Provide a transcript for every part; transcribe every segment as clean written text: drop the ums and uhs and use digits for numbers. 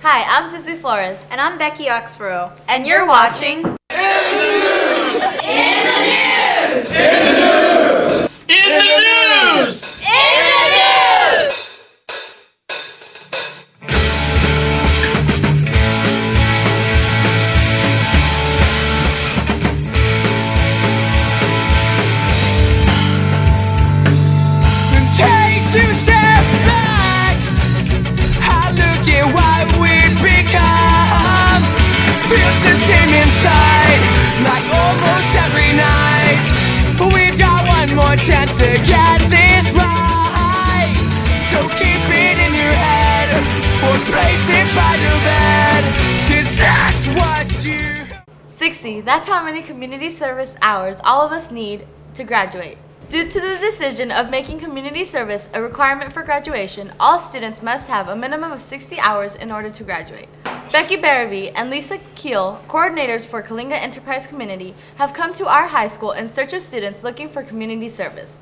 Hi, I'm Sissy Flores. And I'm Becky Oxborough. And you're watching In the News! Take 2 steps back. I look at what we've become. Feels the same inside, like almost every night. We've got one more chance to get this right. So keep it in your head, or place it by the bed, 'cause that's what you 60. That's how many community service hours all of us need to graduate. Due to the decision of making community service a requirement for graduation, all students must have a minimum of 60 hours in order to graduate. Becky Barabee and Lisa Keel, coordinators for Kalinga Enterprise Community, have come to our high school in search of students looking for community service.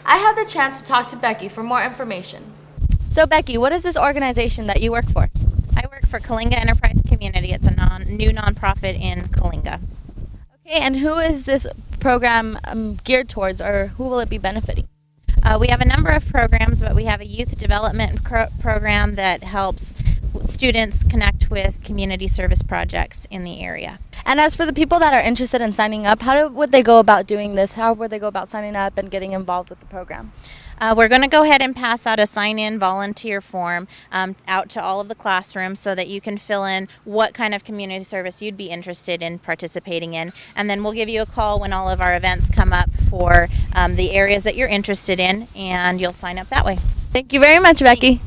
I had the chance to talk to Becky for more information. So Becky, what is this organization that you work for? I work for Kalinga Enterprise Community. It's a new nonprofit in Kalinga. Okay, and who is this program geared towards, or who will it be benefiting? We have a number of programs, but we have a youth development program that helps students connect with community service projects in the area. And as for the people that are interested in signing up, would they go about doing this? How would they go about signing up and getting involved with the program? We're going to go ahead and pass out a sign-in volunteer form out to all of the classrooms so that you can fill in what kind of community service you'd be interested in participating in. And then we'll give you a call when all of our events come up for the areas that you're interested in, and you'll sign up that way. Thank you very much, Becky.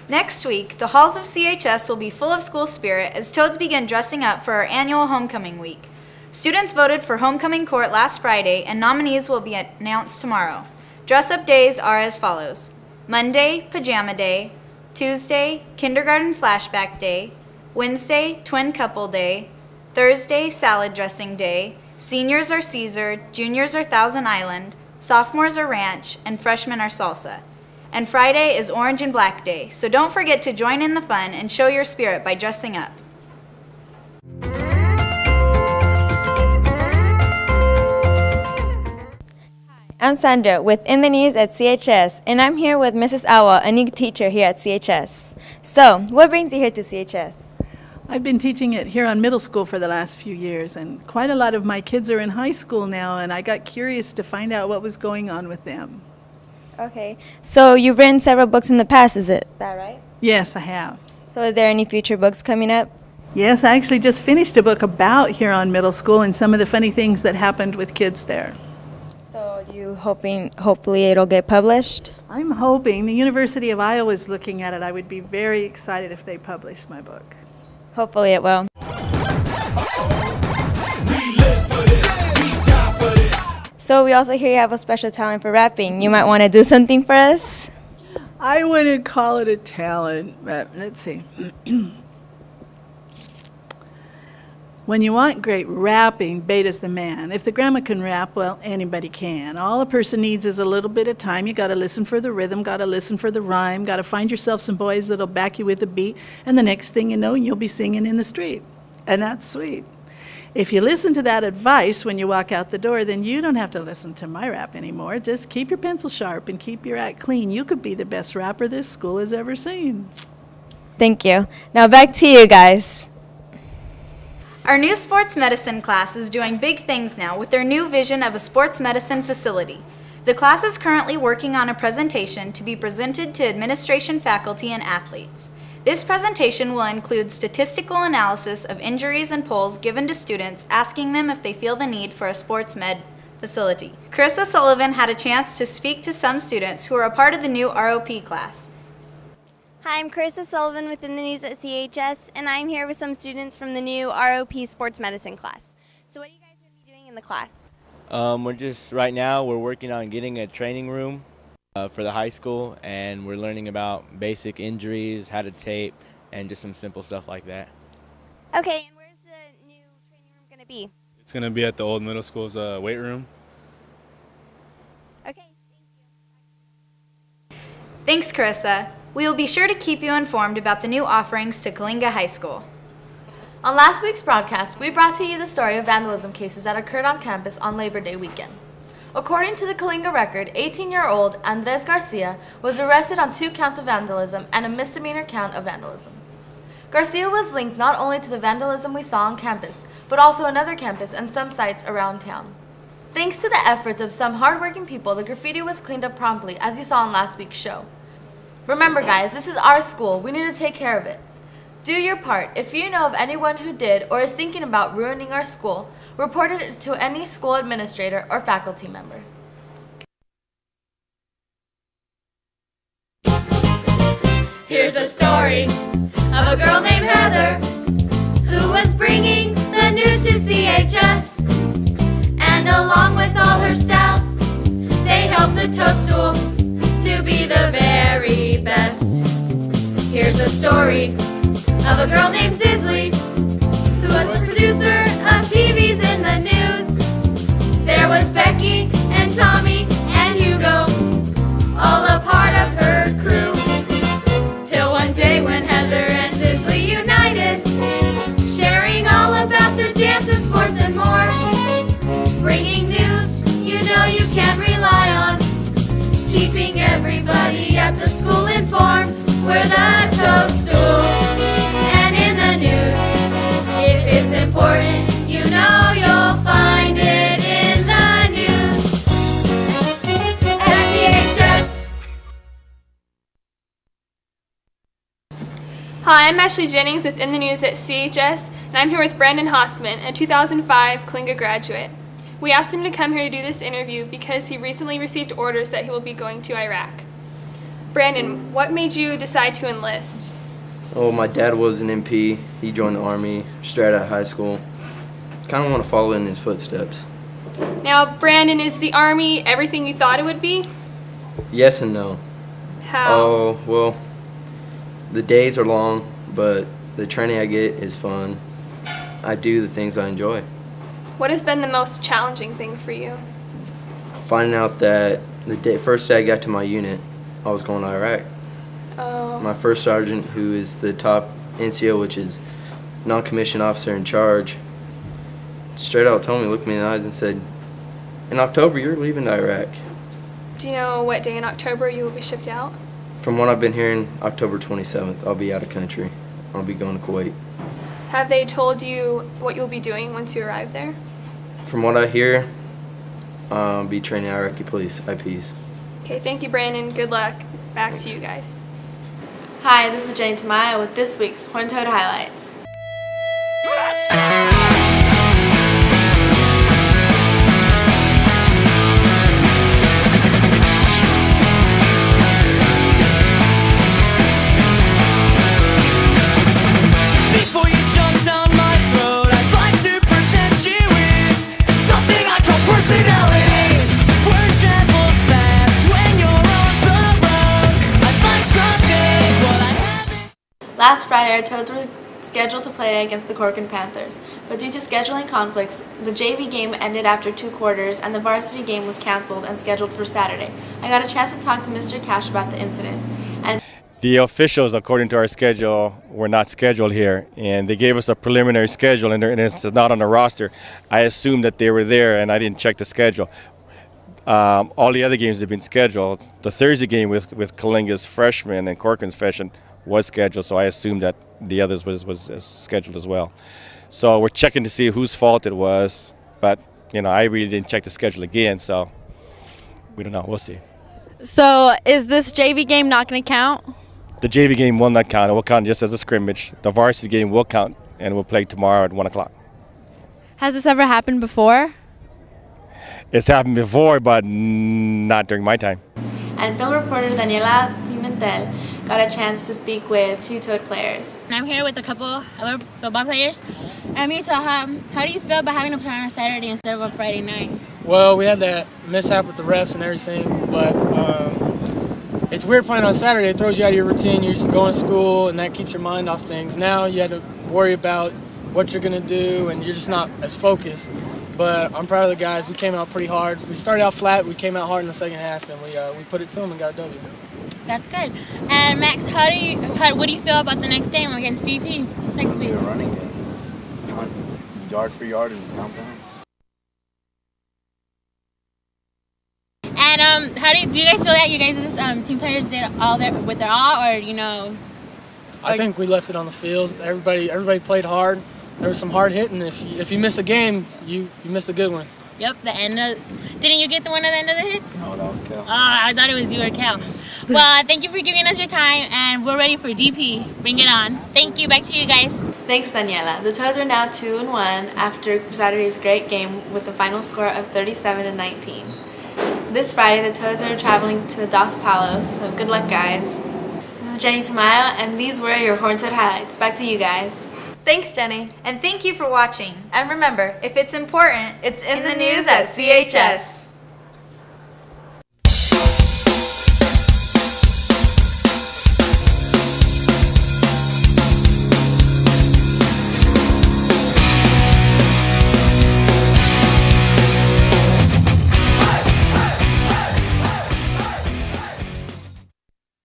Next week, the halls of CHS will be full of school spirit as Toads begin dressing up for our annual homecoming week. Students voted for homecoming court last Friday, and nominees will be announced tomorrow. Dress-up days are as follows: Monday, Pajama Day; Tuesday, Kindergarten Flashback Day; Wednesday, Twin Couple Day; Thursday, Salad Dressing Day; Seniors are Caesar, Juniors are Thousand Island, Sophomores are Ranch, and Freshmen are Salsa. And Friday is Orange and Black Day, so don't forget to join in the fun and show your spirit by dressing up. I'm Sandra with In the News at CHS, and I'm here with Mrs. Awa, a new teacher here at CHS. So, what brings you here to CHS? I've been teaching it here on middle school for the last few years, and quite a lot of my kids are in high school now, and I got curious to find out what was going on with them. Okay, so you've written several books in the past, is that right? Yes, I have. So is there any future books coming up? Yes, I actually just finished a book about Huron Middle School and some of the funny things that happened with kids there. So hopefully it'll get published? I'm hoping. The University of Iowa is looking at it. I would be very excited if they published my book. Hopefully it will. So we also hear you have a special talent for rapping. You might want to do something for us? I wouldn't call it a talent, but let's see. When you want great rapping, Beta's the man. If the grandma can rap, well, anybody can. All a person needs is a little bit of time. You got to listen for the rhythm, got to listen for the rhyme, got to find yourself some boys that'll back you with a beat, and the next thing you know, you'll be singing in the street. And that's sweet. If you listen to that advice when you walk out the door, then you don't have to listen to my rap anymore. Just keep your pencil sharp and keep your act clean. You could be the best rapper this school has ever seen. Thank you. Now back to you guys. Our new sports medicine class is doing big things now with their new vision of a sports medicine facility. The class is currently working on a presentation to be presented to administration, faculty, and athletes. This presentation will include statistical analysis of injuries and polls given to students, asking them if they feel the need for a sports med facility. Carissa Sullivan had a chance to speak to some students who are a part of the new ROP class. Hi, I'm Carissa Sullivan with In the News at CHS, and I'm here with some students from the new ROP Sports Medicine class. So what are you guys going to be doing in the class? Right now we're working on getting a training room for the high school, and we're learning about basic injuries, how to tape, and just some simple stuff like that. Okay, and where's the new training room going to be? It's going to be at the old middle school's weight room. Okay, thank you. Thanks, Carissa. We will be sure to keep you informed about the new offerings to Kalinga High School. On last week's broadcast, we brought to you the story of vandalism cases that occurred on campus on Labor Day weekend. According to the Kalinga record, 18-year-old Andres Garcia was arrested on 2 counts of vandalism and a misdemeanor count of vandalism. Garcia was linked not only to the vandalism we saw on campus, but also another campus and some sites around town. Thanks to the efforts of some hardworking people, the graffiti was cleaned up promptly, as you saw on last week's show. Remember guys, this is our school. We need to take care of it. Do your part. If you know of anyone who did or is thinking about ruining our school, report it to any school administrator or faculty member. Here's a story of a girl named Heather who was bringing the news to CHS. And along with all her staff, they helped the toadstool to be the very best. Here's a story of a girl named Zisley who was producer of TVs in the news. There was Becky and Tommy and Hugo, all a part of her crew. Till one day when Heather and Zisley united, sharing all about the dance and sports and more. Bringing news you know you can rely on, keeping everybody at the school informed. We're the toadstool, and in the news, if it's important, you know you'll find it in the news. At CHS. Hi, I'm Ashley Jennings with In the News at CHS, and I'm here with Brandon Hostman, a 2005 Kalinga graduate. We asked him to come here to do this interview because he recently received orders that he will be going to Iraq. Brandon, what made you decide to enlist? Oh, my dad was an MP. He joined the Army straight out of high school. Kind of want to follow in his footsteps. Now, Brandon, is the Army everything you thought it would be? Yes and no. How? Oh, well, the days are long, but the training I get is fun. I do the things I enjoy. What has been the most challenging thing for you? Finding out that the first day I got to my unit, I was going to Iraq. Oh. My first sergeant, who is the top NCO, which is non-commissioned officer in charge, straight out told me, looked me in the eyes and said, in October you're leaving to Iraq. Do you know what day in October you will be shipped out? From what I've been hearing, October 27th, I'll be out of country. I'll be going to Kuwait. Have they told you what you'll be doing once you arrive there? From what I hear, I'll be training Iraqi police, IPs. Okay, thank you, Brandon. Good luck. Back to you guys. Hi, this is Jane Tamaya with this week's Horn Toad Highlights. Before you jump down my throat, I'd like to present you with something I call personality. Word travels fast when you're on the road. I'd like to think what I haven't. Last Friday, our Toads were scheduled to play against the Corcoran Panthers, but due to scheduling conflicts, the JV game ended after 2 quarters and the varsity game was canceled and scheduled for Saturday. I got a chance to talk to Mr. Cash about the incident. And the officials, according to our schedule, were not scheduled here, and they gave us a preliminary schedule, and it's not on the roster. I assumed that they were there, and I didn't check the schedule. All the other games have been scheduled. The Thursday game with Kalinga's freshmen and Corcoran's freshman was scheduled, so I assumed that the others was scheduled as well. So we're checking to see whose fault it was, but you know, I really didn't check the schedule again, so we don't know. We'll see. so is this JV game not going to count? The JV game will not count. It will count just as a scrimmage. The varsity game will count, and we'll play tomorrow at 1 o'clock. Has this ever happened before? It's happened before, but not during my time. And field reporter Daniela Pimentel got a chance to speak with 2 Toad players. I'm here with a couple of other football players. I'm here to how do you feel about having to play on a Saturday instead of a Friday night? Well, we had that mishap with the refs and everything, but it's weird playing on Saturday. It throws you out of your routine. You're used to going to school, and that keeps your mind off things. Now you have to worry about what you're going to do, and you're just not as focused. But I'm proud of the guys. We came out pretty hard. We started out flat. We came out hard in the second half, and we put it to them and got a W. That's good. And Max, what do you feel about the next game against DP next week? We're running it. It's punt, yard for yard and pound. And do you guys feel that you guys team players did all with their all, or I think we left it on the field. Everybody played hard. There was some hard hitting. If you miss a game, you miss a good one. Yep, didn't you get the one at the end of the hits? No, that was Cal. Oh, I thought it was you or Cal. Well, thank you for giving us your time, and we're ready for DP. Bring it on. Thank you. Back to you guys. Thanks, Daniela. The Toads are now 2-1 after Saturday's great game with a final score of 37-19. This Friday, the Toads are traveling to Dos Palos, so good luck, guys. This is Jenny Tamayo, and these were your Horned Toad highlights. Back to you guys. Thanks, Jenny. And thank you for watching. And remember, if it's important, it's in the news at CHS.